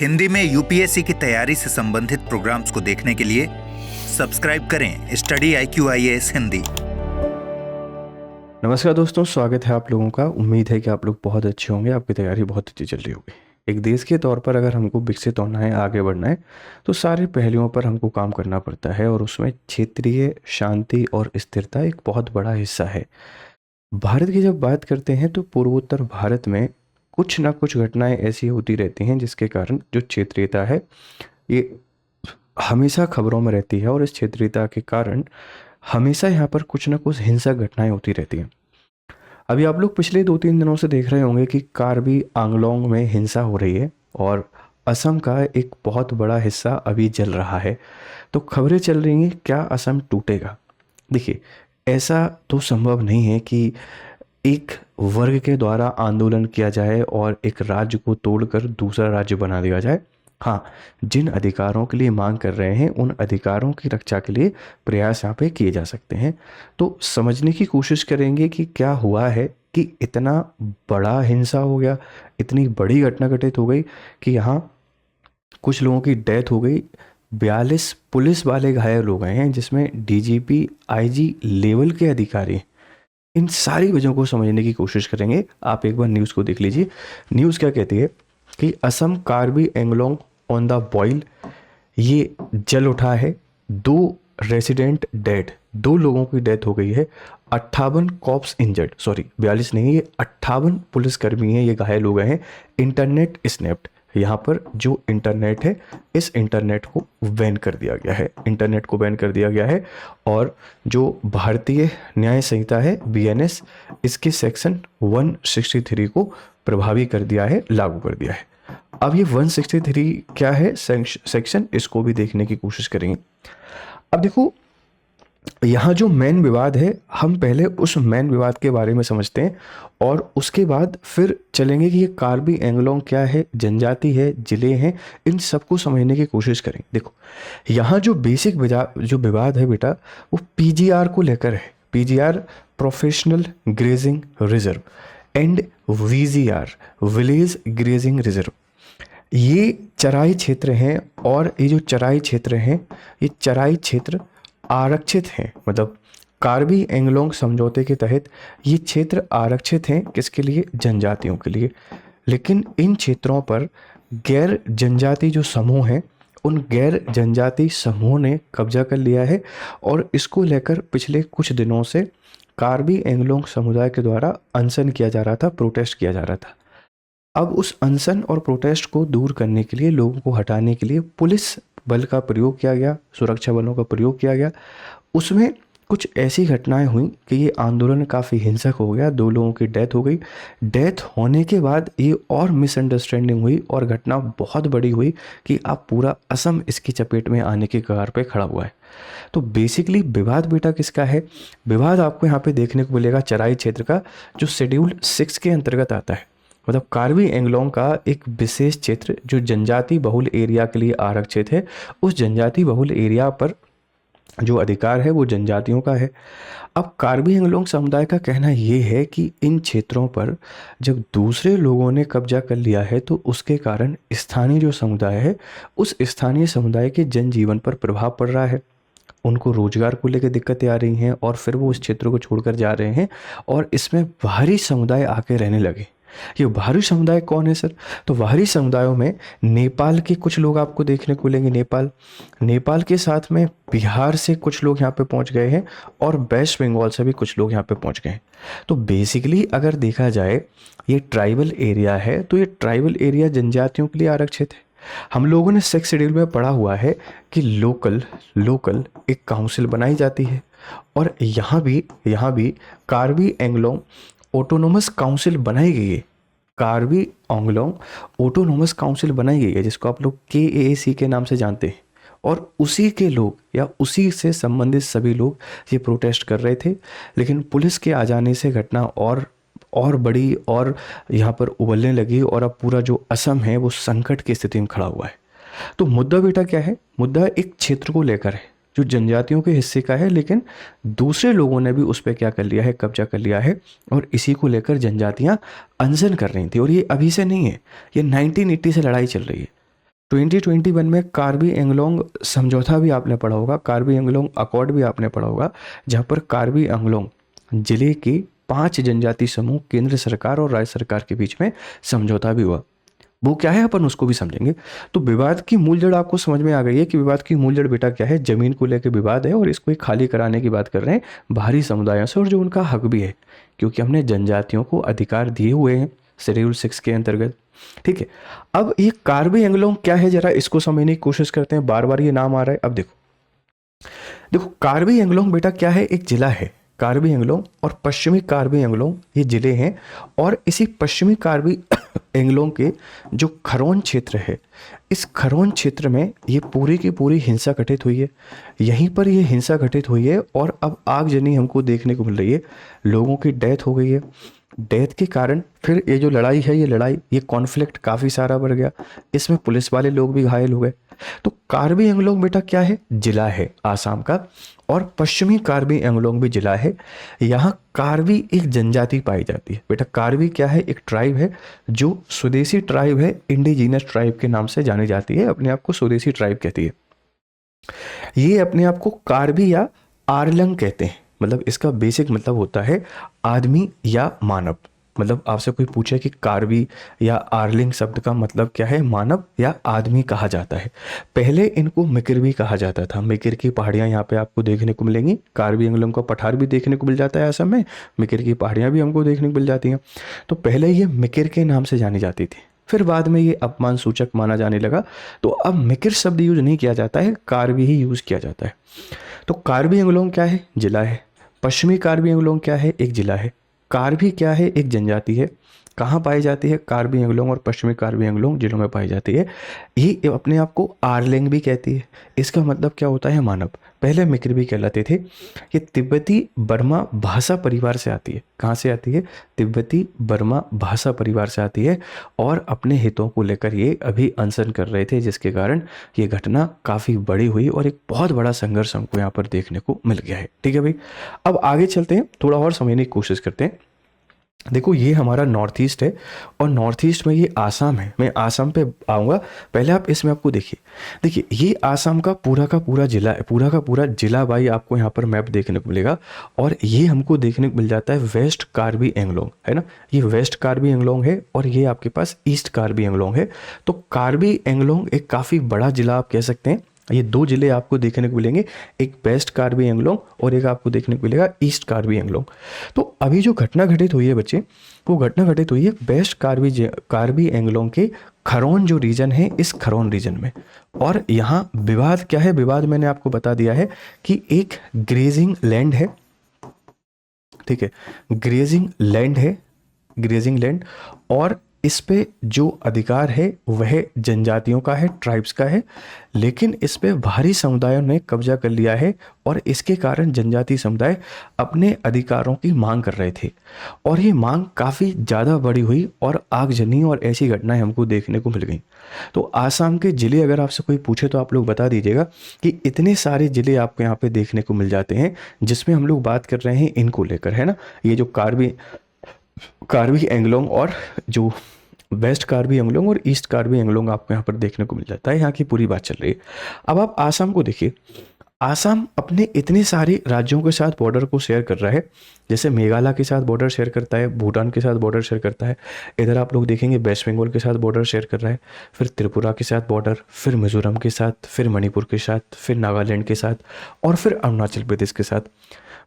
हिंदी में यूपीएससी की तैयारी से संबंधित प्रोग्राम्स को देखने के लिए सब्सक्राइब करें स्टडी IQIAS हिंदी। नमस्कार दोस्तों, स्वागत है आप लोगों का। उम्मीद है कि आप लोग बहुत अच्छे होंगे, आपकी तैयारी बहुत अच्छी चल रही होगी। एक देश के तौर पर अगर हमको विकसित होना है, आगे बढ़ना है, तो सारे पहलुओं पर हमको काम करना पड़ता है और उसमें क्षेत्रीय शांति और स्थिरता एक बहुत बड़ा हिस्सा है। भारत की जब बात करते हैं तो पूर्वोत्तर भारत में कुछ ना कुछ घटनाएं ऐसी होती रहती हैं जिसके कारण जो क्षेत्रीयता है ये हमेशा खबरों में रहती है और इस क्षेत्रीयता के कारण हमेशा यहाँ पर कुछ ना कुछ हिंसक घटनाएं होती रहती हैं। अभी आप लोग पिछले 2-3 दिनों से देख रहे होंगे कि कार्बी आंगलोंग में हिंसा हो रही है और असम का एक बहुत बड़ा हिस्सा अभी जल रहा है। तो खबरें चल रही हैं, क्या असम टूटेगा? देखिए, ऐसा तो संभव नहीं है कि एक वर्ग के द्वारा आंदोलन किया जाए और एक राज्य को तोड़कर दूसरा राज्य बना दिया जाए। हाँ, जिन अधिकारों के लिए मांग कर रहे हैं उन अधिकारों की रक्षा के लिए प्रयास यहाँ पे किए जा सकते हैं। तो समझने की कोशिश करेंगे कि क्या हुआ है कि इतना बड़ा हिंसा हो गया, इतनी बड़ी घटना घटित हो गई कि यहाँ कुछ लोगों की डेथ हो गई, 42 पुलिस वाले घायल हो गए हैं, जिसमें DGP IG लेवल के अधिकारी। इन सारी वजहों को समझने की कोशिश करेंगे। आप एक बार न्यूज़ को देख लीजिए। न्यूज़ क्या कहती है कि Assam Karbi Anglong on the boil, ये जल उठा है, 2 रेसिडेंट डेड, 2 लोगों की डेथ हो गई है, 58 कॉप्स इंजर्ड, सॉरी 42 नहीं, ये 58 पुलिसकर्मी हैं, ये घायल हो गए हैं। इंटरनेट स्नैप्ड, यहाँ पर जो इंटरनेट है इस इंटरनेट को बैन कर दिया गया है, इंटरनेट को बैन कर दिया गया है। और जो भारतीय न्याय संहिता है BNS, इसके सेक्शन 163 को प्रभावी कर दिया है, लागू कर दिया है। अब ये 163 क्या है सेक्शन, इसको भी देखने की कोशिश करेंगे। अब देखो, यहाँ जो मेन विवाद है, हम पहले उस मेन विवाद के बारे में समझते हैं और उसके बाद फिर चलेंगे कि ये कार्बी एंगलोंग क्या है, जनजाति है, जिले हैं, इन सबको समझने की कोशिश करेंगे। देखो, यहाँ जो बेसिक जो विवाद है बेटा, वो PGR को लेकर है। PGR professional grazing reserve and VGR village grazing reserve, ये चराई क्षेत्र हैं और ये जो चराई क्षेत्र हैं, ये चराई क्षेत्र आरक्षित हैं। मतलब कार्बी एंगलोंग समझौते के तहत ये क्षेत्र आरक्षित हैं, किसके लिए? जनजातियों के लिए। लेकिन इन क्षेत्रों पर गैर जनजाति जो समूह हैं, उन गैर जनजाति समूह ने कब्जा कर लिया है और इसको लेकर पिछले कुछ दिनों से कार्बी एंगलोंग समुदाय के द्वारा अनशन किया जा रहा था, प्रोटेस्ट किया जा रहा था। अब उस अनशन और प्रोटेस्ट को दूर करने के लिए, लोगों को हटाने के लिए पुलिस बल का प्रयोग किया गया, सुरक्षा बलों का प्रयोग किया गया। उसमें कुछ ऐसी घटनाएं हुई कि ये आंदोलन काफ़ी हिंसक हो गया, 2 लोगों की डेथ हो गई। डेथ होने के बाद ये और मिसअंडरस्टैंडिंग हुई और घटना बहुत बड़ी हुई कि अब पूरा असम इसकी चपेट में आने के कगार पे खड़ा हुआ है। तो बेसिकली विवाद बेटा किसका है? विवाद आपको यहाँ पे देखने को मिलेगा चराई क्षेत्र का, जो शेड्यूल 6 के अंतर्गत आता है। मतलब कार्बी एंगलोंग का एक विशेष क्षेत्र जो जनजाति बहुल एरिया के लिए आरक्षित है, उस जनजाति बहुल एरिया पर जो अधिकार है वो जनजातियों का है। अब कार्बी एंगलोंग समुदाय का कहना ये है कि इन क्षेत्रों पर जब दूसरे लोगों ने कब्जा कर लिया है तो उसके कारण स्थानीय जो समुदाय है, उस स्थानीय समुदाय के जनजीवन पर प्रभाव पड़ रहा है। उनको रोजगार को लेकर दिक्कतें आ रही हैं और फिर वो उस क्षेत्र को छोड़कर जा रहे हैं और इसमें बाहरी समुदाय आके रहने लगे। ये बाहरी समुदाय कौन है सर? तो बाहरी समुदायों में नेपाल के कुछ लोग आपको देखने को मिलेंगे। नेपाल के साथ में बिहार से कुछ लोग यहाँ पे पहुँच गए हैं और वेस्ट बंगाल से भी कुछ लोग यहाँ पे पहुँच गए हैं। तो बेसिकली अगर देखा जाए, ये ट्राइबल एरिया है, तो ये ट्राइबल एरिया जनजातियों के लिए आरक्षित है। हम लोगों ने 6 शेड्यूल में पढ़ा हुआ है कि लोकल एक काउंसिल बनाई जाती है और यहाँ भी कार्बी एंगलोंग ऑटोनोमस काउंसिल बनाई गई है। कार्बी एंगलोंग ऑटोनोमस काउंसिल बनाई गई है, जिसको आप लोग KAAC के नाम से जानते हैं। और उसी के लोग या उसी से संबंधित सभी लोग ये प्रोटेस्ट कर रहे थे, लेकिन पुलिस के आ जाने से घटना और बड़ी और यहाँ पर उबलने लगी और अब पूरा जो असम है वो संकट की स्थिति में खड़ा हुआ है। तो मुद्दा बेटा क्या है? मुद्दा एक क्षेत्र को लेकर है जो जनजातियों के हिस्से का है, लेकिन दूसरे लोगों ने भी उस पर क्या कर लिया है? कब्जा कर लिया है और इसी को लेकर जनजातियां अनशन कर रही थी। और ये अभी से नहीं है, ये 1980 से लड़ाई चल रही है। 2021 में कार्बी एंगलोंग समझौता भी आपने पढ़ा होगा, कार्बी एंगलोंग अकॉर्ड भी आपने पढ़ा होगा, जहाँ पर कार्बी एंगलोंग जिले के 5 जनजाति समूह, केंद्र सरकार और राज्य सरकार के बीच में समझौता भी हुआ। वो क्या है अपन उसको भी समझेंगे। तो विवाद की मूल जड़ आपको समझ में आ गई है कि विवाद की मूल जड़ बेटा क्या है, जमीन को लेकर विवाद है और इसको खाली कराने की बात कर रहे हैं बाहरी समुदायों से, और जो उनका हक भी है क्योंकि हमने जनजातियों को अधिकार दिए हुए हैं शेड्यूल 6 के अंतर्गत। ठीक है, अब ये कार्बी एंगलोंग क्या है जरा इसको समझने की कोशिश करते हैं, बार बार ये नाम आ रहा है। अब देखो कार्बी एंगलोंग बेटा क्या है, एक जिला है कार्बी एंगलोंग, और पश्चिमी कार्बी एंगलोंग ये जिले हैं। और इसी पश्चिमी कार्बी एंगलोंग के जो खरौन क्षेत्र है, इस खरौन क्षेत्र में ये पूरी की पूरी हिंसा घटित हुई है। यहीं पर ये हिंसा घटित हुई है और अब आगजनी हमको देखने को मिल रही है, लोगों की डेथ हो गई है। डेथ के कारण फिर ये जो लड़ाई है, ये कॉन्फ्लिक्ट काफ़ी सारा बढ़ गया, इसमें पुलिस वाले लोग भी घायल हो गए। तो कार्बी एंगलोंग बेटा क्या है, जिला है आसाम का, और पश्चिमी कार्बी एंगलोंग भी जिला है। यहाँ कार्बी एक जनजाति पाई जाती है बेटा। कार्बी क्या है, एक ट्राइब है जो स्वदेशी ट्राइब है, इंडिजीनस ट्राइब के नाम से जानी जाती है, अपने आप को स्वदेशी ट्राइब कहती है। ये अपने आप को कार्बी या आर्लंग कहते हैं, मतलब इसका बेसिक मतलब होता है आदमी या मानव। मतलब आपसे कोई पूछे कि कार्बी या आर्लिंग शब्द का मतलब क्या है, मानव या आदमी कहा जाता है। पहले इनको मिकिर भी कहा जाता था। मिकिर की पहाड़ियाँ यहाँ पे आपको देखने को मिलेंगी, कार्बी एंगलोंग का पठार भी देखने को मिल जाता है असम में, मिकिर की पहाड़ियाँ भी हमको देखने को मिल जाती हैं। तो पहले ये मिकिर के नाम से जानी जाती थी, फिर बाद में ये अपमान सूचक माना जाने लगा, तो अब मिकिर शब्द यूज नहीं किया जाता है, कार्बी ही यूज किया जाता है। तो कार्बी एंगलोंग क्या है, जिला है। पश्चिमी कार्बी एंगलोंग क्या है, एक जिला है। कार्बी क्या है, एक जनजाति है। कहाँ पाई जाती है, कार्बी एंगलोंग और पश्चिमी कार्बी एंगलोंग जिलों में पाई जाती है। ये अपने आप को आर्लिंग भी कहती है। इसका मतलब क्या होता है, मानव। पहले मिकिर भी कहलाते थे। ये तिब्बती बर्मा भाषा परिवार से आती है। कहाँ से आती है, तिब्बती बर्मा भाषा परिवार से आती है, और अपने हितों को लेकर ये अभी अनशन कर रहे थे, जिसके कारण ये घटना काफ़ी बड़ी हुई और एक बहुत बड़ा संघर्ष हमको यहाँ पर देखने को मिल गया है। ठीक है भाई, अब आगे चलते हैं, थोड़ा और समझने की कोशिश करते हैं। देखो ये हमारा नॉर्थ ईस्ट है, और नॉर्थ ईस्ट में ये आसाम है। मैं आसाम पे आऊँगा, पहले आप इसमें आपको देखिए ये आसाम का पूरा जिला है, पूरा का पूरा जिला भाई आपको यहाँ पर मैप देखने को मिलेगा। और ये हमको देखने को मिल जाता है वेस्ट कार्बी एंगलोंग, है ना, ये वेस्ट कार्बी एंगलोंग है, और ये आपके पास ईस्ट कार्बी एंगलोंग है। तो कार्बी एंगलोंग एक काफ़ी बड़ा जिला आप कह सकते हैं। ये दो जिले आपको देखने को मिलेंगे, एक वेस्ट कार्बी एंगलोंग और एक आपको देखने को मिलेगा ईस्ट कार्बी एंगलोंग। तो अभी जो घटना घटित हुई है बच्चे, वो घटना घटित हुई है वेस्ट कार्बी एंगलोंग के खरौन जो रीजन है, इस खरौन रीजन में। और यहाँ विवाद क्या है, विवाद मैंने आपको बता दिया है कि एक ग्रेजिंग लैंड है। ठीक है, ग्रेजिंग लैंड, और इस पे जो अधिकार है वह जनजातियों का है, ट्राइब्स का है, लेकिन इस पे बाहरी समुदायों ने कब्जा कर लिया है, और इसके कारण जनजाति समुदाय अपने अधिकारों की मांग कर रहे थे, और ये मांग काफ़ी ज़्यादा बड़ी हुई और आगजनी और ऐसी घटनाएं हमको देखने को मिल गई। तो आसाम के ज़िले अगर आपसे कोई पूछे तो आप लोग बता दीजिएगा कि इतने सारे ज़िले आपको यहाँ पे देखने को मिल जाते हैं, जिसमें हम लोग बात कर रहे हैं इनको लेकर, है ना। ये जो कार्बी एंगलोंग और जो वेस्ट कार्बी एंगलोंग और ईस्ट कार्बी एंगलोंग आपको यहाँ पर देखने को मिल जाता है, यहाँ की पूरी बात चल रही है। अब आप आसाम को देखिए, आसाम अपने इतने सारे राज्यों के साथ बॉर्डर को शेयर कर रहा है, जैसे मेघालय के साथ बॉर्डर शेयर करता है, भूटान के साथ बॉर्डर शेयर करता है, इधर आप लोग देखेंगे वेस्ट बंगाल के साथ बॉर्डर शेयर कर रहा है, फिर त्रिपुरा के साथ बॉर्डर, फिर मिजोरम के साथ, फिर मणिपुर के साथ, फिर नागालैंड के साथ, और फिर अरुणाचल प्रदेश के साथ।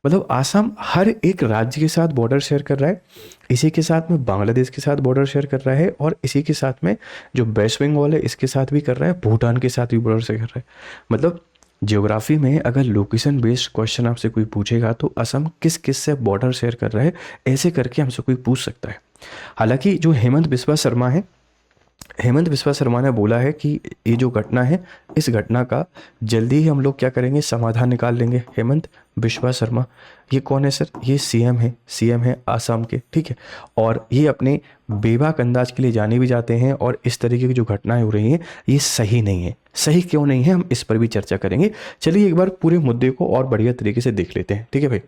मतलब आसाम हर एक राज्य के साथ बॉर्डर शेयर कर रहा है, इसी के साथ में बांग्लादेश के साथ बॉर्डर शेयर कर रहा है, और इसी के साथ में जो वेस्ट बंगाल है इसके साथ भी कर रहा है, भूटान के साथ भी बॉर्डर शेयर कर रहा है। मतलब ज्योग्राफी में अगर लोकेशन बेस्ड क्वेश्चन आपसे कोई पूछेगा तो असम किस किस से बॉर्डर शेयर कर रहा है, ऐसे करके हमसे कोई पूछ सकता है। हालांकि जो हेमंत बिस्वा शर्मा ने बोला है कि ये जो घटना है, इस घटना का जल्दी ही हम लोग क्या करेंगे, समाधान निकाल लेंगे। हेमंत बिस्वा शर्मा ये कौन है सर, ये सीएम है आसाम के, ठीक है। और ये अपने बेबाक अंदाज के लिए जाने भी जाते हैं, और इस तरीके की जो घटनाएं हो रही हैं ये सही नहीं है। सही क्यों नहीं है, हम इस पर भी चर्चा करेंगे। चलिए एक बार पूरे मुद्दे को और बढ़िया तरीके से देख लेते हैं, ठीक है भाई।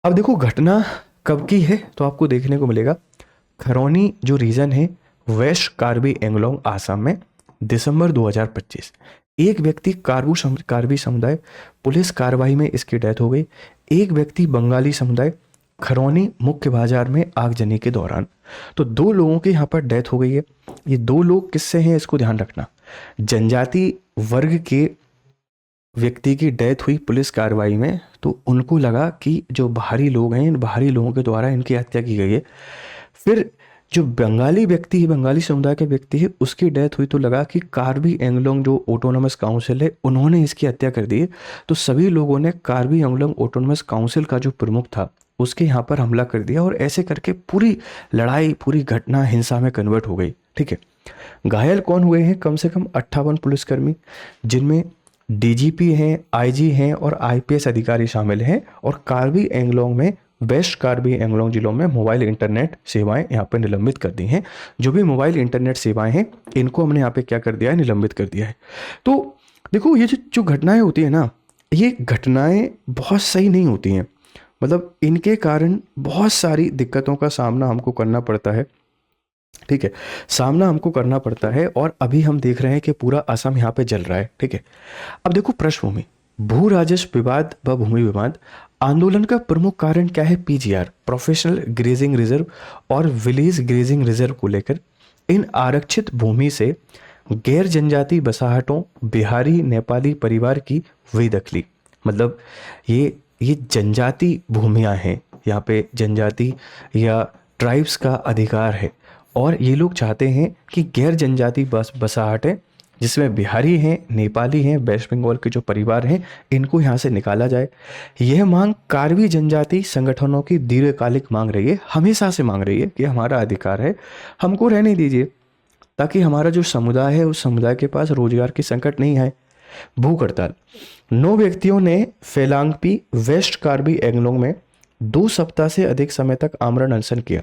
अब देखो घटना कब की है, तो आपको देखने को मिलेगा खरौनी जो रीजन है वेस्ट कार्बी एंगलोंग आसाम में, दिसंबर 2025 एक व्यक्ति कार्बी समुदाय पुलिस कार्रवाई में इसकी डेथ हो गई। एक व्यक्ति बंगाली समुदाय खरौनी मुख्य बाजार में आगजनी के दौरान। तो 2 लोगों की यहाँ पर डेथ हो गई है। ये 2 लोग किससे हैं इसको ध्यान रखना। जनजाति वर्ग के व्यक्ति की डेथ हुई पुलिस कार्रवाई में, तो उनको लगा कि जो बाहरी लोग हैं इन बाहरी लोगों के द्वारा इनकी हत्या की गई है। फिर जो बंगाली व्यक्ति है, बंगाली समुदाय के व्यक्ति है, उसकी डेथ हुई तो लगा कि कार्बी एंगलोंग जो ऑटोनोमस काउंसिल है उन्होंने इसकी हत्या कर दी है। तो सभी लोगों ने कार्बी एंगलोंग ऑटोनोमस काउंसिल का जो प्रमुख था उसके यहाँ पर हमला कर दिया और ऐसे करके पूरी लड़ाई, पूरी घटना हिंसा में कन्वर्ट हो गई। ठीक है, घायल कौन हुए हैं? कम से कम 58 पुलिसकर्मी, जिनमें डीजीपी हैं, आईजी हैं और आईपीएस अधिकारी शामिल हैं। और कार्बी एंगलोंग में, वेस्ट कार्बी एंगलोंग जिलों में मोबाइल इंटरनेट सेवाएं यहाँ पे निलंबित कर दी हैं। जो भी मोबाइल इंटरनेट सेवाएं हैं इनको हमने यहाँ पे क्या कर दिया है? निलंबित कर दिया है। तो देखो ये जो घटनाएं होती है ना, ये घटनाएं बहुत सही नहीं होती हैं। मतलब इनके कारण बहुत सारी दिक्कतों का सामना हमको करना पड़ता है। ठीक है, सामना हमको करना पड़ता है। और अभी हम देख रहे हैं कि पूरा असम यहाँ पे जल रहा है। ठीक है, अब देखो पृष्ठभूमि, भू राजस्व विवाद व भूमि विवाद आंदोलन का प्रमुख कारण क्या है? पीजीआर, प्रोफेशनल ग्रेजिंग रिजर्व और विलेज ग्रेजिंग रिजर्व को लेकर इन आरक्षित भूमि से गैर जनजाति बसाहटों, बिहारी नेपाली परिवार की बेदखली। मतलब ये जनजाति भूमियां हैं, यहाँ पे जनजाति या ट्राइब्स का अधिकार है और ये लोग चाहते हैं कि गैर जनजाति बसाहटें जिसमें बिहारी हैं, नेपाली हैं, वेस्ट बंगाल के जो परिवार हैं इनको यहाँ से निकाला जाए। यह मांग कार्बी जनजाति संगठनों की दीर्घकालिक मांग रही है, हमेशा से मांग रही है कि हमारा अधिकार है, हमको रहने दीजिए, ताकि हमारा जो समुदाय है उस समुदाय के पास रोजगार की संकट नहीं आए। भूख हड़ताल, 9 व्यक्तियों ने फेलांगपी वेस्ट कार्बी एंगलोंग में 2 सप्ताह से अधिक समय तक आमरण अनशन किया।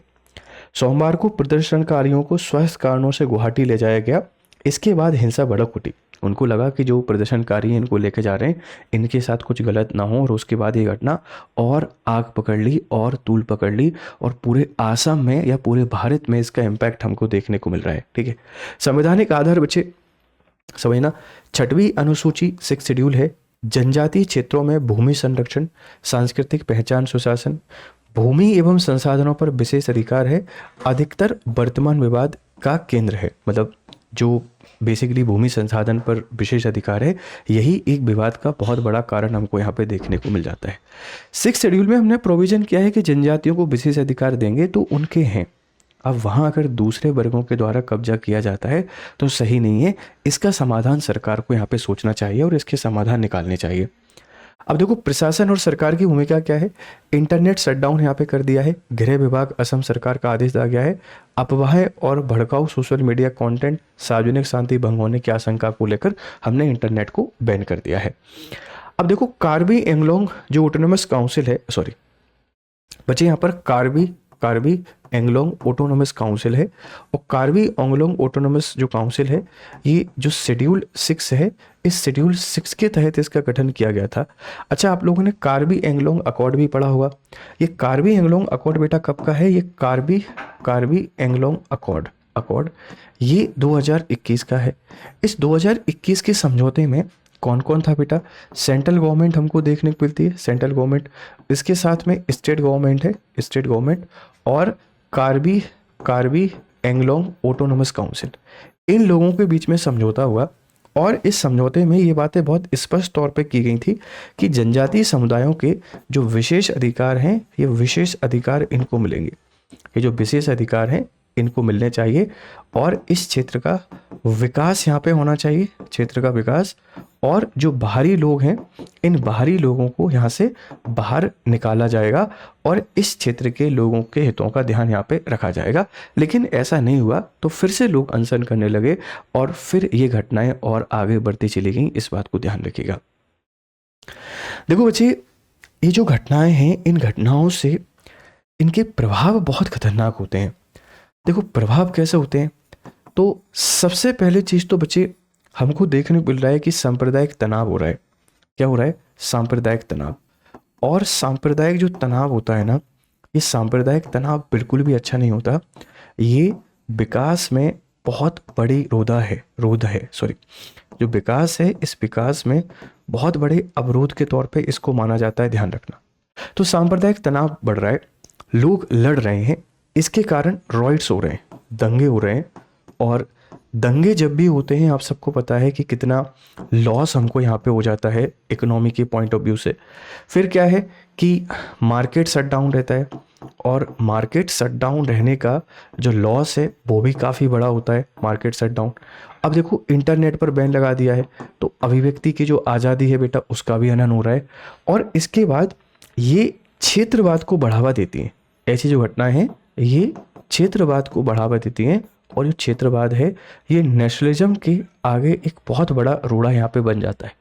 सोमवार को प्रदर्शनकारियों को स्वास्थ्य कारणों से गुवाहाटी ले जाया गया। इसके बाद हिंसा भड़क उठी। उनको लगा कि जो प्रदर्शनकारी इनको लेके जा रहे हैं इनके साथ कुछ गलत ना हो, और उसके बाद ये घटना और आग पकड़ ली और तूल पकड़ ली और पूरे आसाम में या पूरे भारत में इसका इम्पैक्ट हमको देखने को मिल रहा है। ठीक है, संवैधानिक आधार बच्चे समझना, 6वीं अनुसूची 6 शेड्यूल है, जनजातीय क्षेत्रों में भूमि संरक्षण, सांस्कृतिक पहचान, सुशासन, भूमि एवं संसाधनों पर विशेष अधिकार है, अधिकतर वर्तमान विवाद का केंद्र है। मतलब जो बेसिकली भूमि संसाधन पर विशेष अधिकार है, यही एक विवाद का बहुत बड़ा कारण हमको यहाँ पे देखने को मिल जाता है। 6 शेड्यूल में हमने प्रोविजन किया है कि जनजातियों को विशेष अधिकार देंगे तो उनके हैं। अब वहाँ अगर दूसरे वर्गों के द्वारा कब्जा किया जाता है तो सही नहीं है। इसका समाधान सरकार को यहाँ पे सोचना चाहिए और इसके समाधान निकालने चाहिए। अब देखो प्रशासन और सरकार की भूमिका क्या है। इंटरनेट शटडाउन यहाँ पे कर दिया है। गृह विभाग असम सरकार का आदेश दिया गया है। अफवाहें और भड़काऊ सोशल मीडिया कंटेंट, सार्वजनिक शांति भंग होने की आशंका को लेकर हमने इंटरनेट को बैन कर दिया है। अब देखो कार्बी एंगलोंग जो ऑटोनोमस काउंसिल है, सॉरी बच्चे यहाँ पर कार्बी एंगलोंग ऑटोनोमस काउंसिल है, और कार्बी एंगलोंग ऑटोनोमस जो काउंसिल है ये जो शेड्यूल 6 है, इस शेड्यूल 6 के तहत इसका गठन किया गया था। अच्छा, आप लोगों ने कार्बी एंगलोंग अकॉर्ड भी पढ़ा होगा। ये कार्बी एंगलोंग अकॉर्ड बेटा कब का है? ये कार्बी एंगलोंग अकॉर्ड ये 2021 का है। इस 2021 के समझौते में कौन कौन था बेटा? सेंट्रल गवर्नमेंट हमको देखने को मिलती है, सेंट्रल गवर्नमेंट, इसके साथ में स्टेट गवर्नमेंट है, स्टेट गवर्नमेंट, और कार्बी एंगलोंग ऑटोनोमस काउंसिल, इन लोगों के बीच में समझौता हुआ। और इस समझौते में ये बातें बहुत स्पष्ट तौर पे की गई थी कि जनजातीय समुदायों के जो विशेष अधिकार हैं ये विशेष अधिकार इनको मिलेंगे, ये जो विशेष अधिकार हैं इनको मिलने चाहिए, और इस क्षेत्र का विकास यहाँ पे होना चाहिए, क्षेत्र का विकास। और जो बाहरी लोग हैं इन बाहरी लोगों को यहाँ से बाहर निकाला जाएगा और इस क्षेत्र के लोगों के हितों का ध्यान यहाँ पे रखा जाएगा। लेकिन ऐसा नहीं हुआ तो फिर से लोग अनशन करने लगे और फिर ये घटनाएं और आगे बढ़ती चली गई। इस बात को ध्यान रखिएगा। देखो बच्चे, ये जो घटनाएं हैं इन घटनाओं से इनके प्रभाव बहुत खतरनाक होते हैं। देखो प्रभाव कैसे होते हैं, तो सबसे पहले चीज तो बच्चे हमको देखने को मिल रहा है कि सांप्रदायिक तनाव हो रहा है। क्या हो रहा है? सांप्रदायिक तनाव। और सांप्रदायिक जो तनाव होता है ना, ये सांप्रदायिक तनाव बिल्कुल भी अच्छा नहीं होता। ये विकास में बहुत बड़ी रोध है सॉरी, जो विकास है इस विकास में बहुत बड़े अवरोध के तौर पे इसको माना जाता है, ध्यान रखना। तो सांप्रदायिक तनाव बढ़ रहा है, लोग लड़ रहे हैं, इसके कारण रॉयट्स हो रहे हैं, दंगे हो रहे हैं। और दंगे जब भी होते हैं आप सबको पता है कि कितना लॉस हमको यहाँ पे हो जाता है इकोनॉमी के पॉइंट ऑफ व्यू से। फिर क्या है कि मार्केट शट डाउन रहता है, और मार्केट शट डाउन रहने का जो लॉस है वो भी काफ़ी बड़ा होता है, मार्केट शट डाउन। अब देखो इंटरनेट पर बैन लगा दिया है तो अभिव्यक्ति की जो आज़ादी है बेटा उसका भी हनन हो रहा है। और इसके बाद ये क्षेत्रवाद को बढ़ावा देती हैं, ऐसी जो घटनाएं हैं ये क्षेत्रवाद को बढ़ावा देती हैं। और जो क्षेत्रवाद है ये नेशनलिज्म के आगे एक बहुत बड़ा रोड़ा यहाँ पे बन जाता है।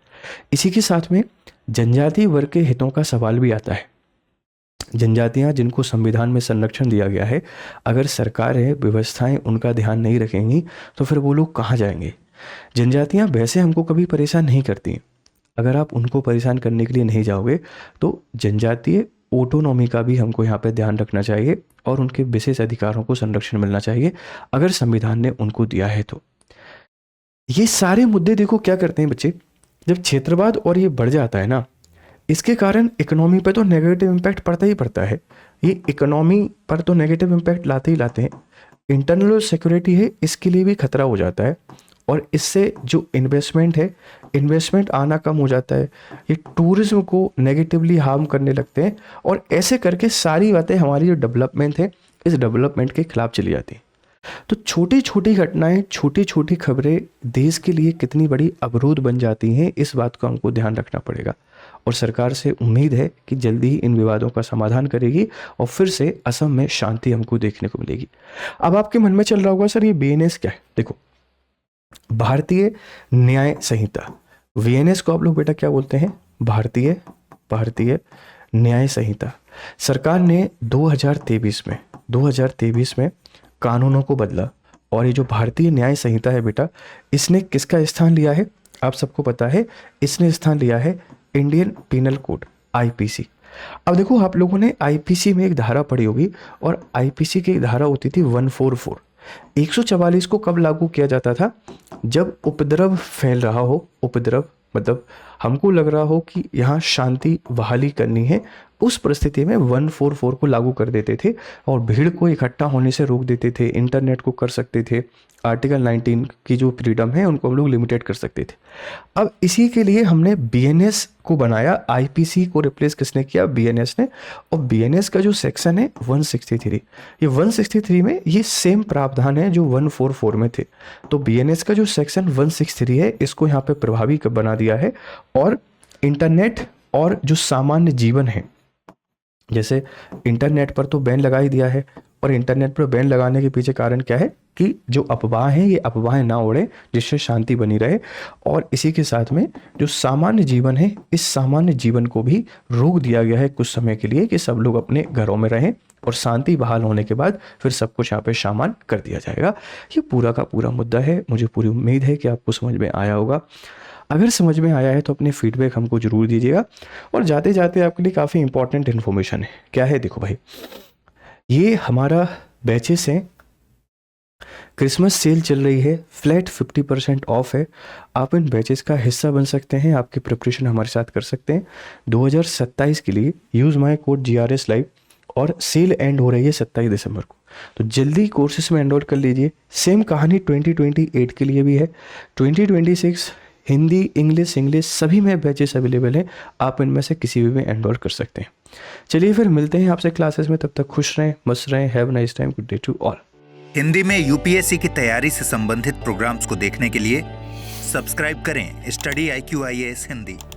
इसी के साथ में जनजातीय वर्ग के हितों का सवाल भी आता है। जनजातियाँ जिनको संविधान में संरक्षण दिया गया है, अगर सरकारें व्यवस्थाएं उनका ध्यान नहीं रखेंगी तो फिर वो लोग कहाँ जाएंगे। जनजातियाँ वैसे हमको कभी परेशान नहीं करती, अगर आप उनको परेशान करने के लिए नहीं जाओगे तो जनजातीय ऑटोनॉमी का भी हमको यहाँ पे ध्यान रखना चाहिए और उनके विशेष अधिकारों को संरक्षण मिलना चाहिए अगर संविधान ने उनको दिया है तो। ये सारे मुद्दे देखो क्या करते हैं बच्चे, जब क्षेत्रवाद और ये बढ़ जाता है ना, इसके कारण इकोनॉमी पर तो नेगेटिव इम्पैक्ट पड़ता ही पड़ता है। ये इकोनॉमी पर तो नेगेटिव इम्पैक्ट लाते ही लाते हैं। इंटरनल सिक्योरिटी है इसके लिए भी खतरा हो जाता है, और इससे जो इन्वेस्टमेंट है, इन्वेस्टमेंट आना कम हो जाता है। ये टूरिज्म को नेगेटिवली हार्म करने लगते हैं, और ऐसे करके सारी बातें हमारी जो डेवलपमेंट है इस डेवलपमेंट के खिलाफ चली जाती हैं। तो छोटी छोटी घटनाएं, छोटी छोटी खबरें देश के लिए कितनी बड़ी अवरोध बन जाती हैं, इस बात को हमको ध्यान रखना पड़ेगा। और सरकार से उम्मीद है कि जल्दी ही इन विवादों का समाधान करेगी और फिर से असम में शांति हमको देखने को मिलेगी। अब आपके मन में चल रहा होगा सर ये बीएनएस क्या है। देखो, भारतीय न्याय संहिता, वीएनएस को आप लोग बेटा क्या बोलते हैं, भारतीय न्याय संहिता। सरकार ने 2023 में कानूनों को बदला, और ये जो भारतीय न्याय संहिता है बेटा, इसने किसका स्थान लिया है आप सबको पता है, इसने स्थान लिया है इंडियन पीनल कोड आईपीसी। अब देखो आप लोगों ने आईपीसी में एक धारा पढ़ी होगी, और आईपीसी की एक धारा होती थी 144। 144 को कब लागू किया जाता था, जब उपद्रव फैल रहा हो, उपद्रव मतलब हमको लग रहा हो कि यहाँ शांति बहाली करनी है, उस परिस्थिति में 144 को लागू कर देते थे और भीड़ को इकट्ठा होने से रोक देते थे, इंटरनेट को कर सकते थे, आर्टिकल 19 की जो फ्रीडम है उनको हम लोग लिमिटेड कर सकते थे। अब इसी के लिए हमने बीएनएस को बनाया, आईपीसी को रिप्लेस किसने किया, बीएनएस ने। और बीएनएस का जो सेक्शन है 163, ये 163 में ये सेम प्रावधान है जो 144 में थे। तो बीएनएस का जो सेक्शन 163 है इसको यहाँ पे प्रभावी बना दिया है, और इंटरनेट और जो सामान्य जीवन है, जैसे इंटरनेट पर तो बैन लगा ही दिया है, और इंटरनेट पर बैन लगाने के पीछे कारण क्या है कि जो अफवाह हैं ये अफवाहें ना उड़े, जिससे शांति बनी रहे। और इसी के साथ में जो सामान्य जीवन है, इस सामान्य जीवन को भी रोक दिया गया है कुछ समय के लिए, कि सब लोग अपने घरों में रहें, और शांति बहाल होने के बाद फिर सब कुछ यहाँ पे सामान कर दिया जाएगा। ये पूरा का पूरा मुद्दा है। मुझे पूरी उम्मीद है कि आपको समझ में आया होगा। अगर समझ में आया है तो अपने फीडबैक हमको ज़रूर दीजिएगा। और जाते जाते आपके लिए काफ़ी इंपॉर्टेंट इन्फॉर्मेशन है। क्या है, देखो भाई, ये हमारा बैचेस हैं, क्रिसमस सेल चल रही है, फ्लैट 50% ऑफ है। आप इन बैचेस का हिस्सा बन सकते हैं, आपकी प्रिपरेशन हमारे साथ कर सकते हैं। 2027 के लिए use my code GRS live, और सेल एंड हो रही है 27 दिसंबर को। तो जल्दी कोर्सेज में एनरोल कर लीजिए। सेम कहानी 2028 के लिए भी है। 2026 हिंदी, इंग्लिश सभी में बैचेस अवेलेबल हैं, आप इनमें से किसी भी में एनरोल कर सकते हैं। चलिए फिर मिलते हैं आपसे क्लासेस में, तब तक खुश रहें, मस्त रहें। Have a nice time, good day to all. Hindi में यूपीएससी की तैयारी से संबंधित प्रोग्राम्स को देखने के लिए सब्सक्राइब करें स्टडी IQ IAS हिंदी।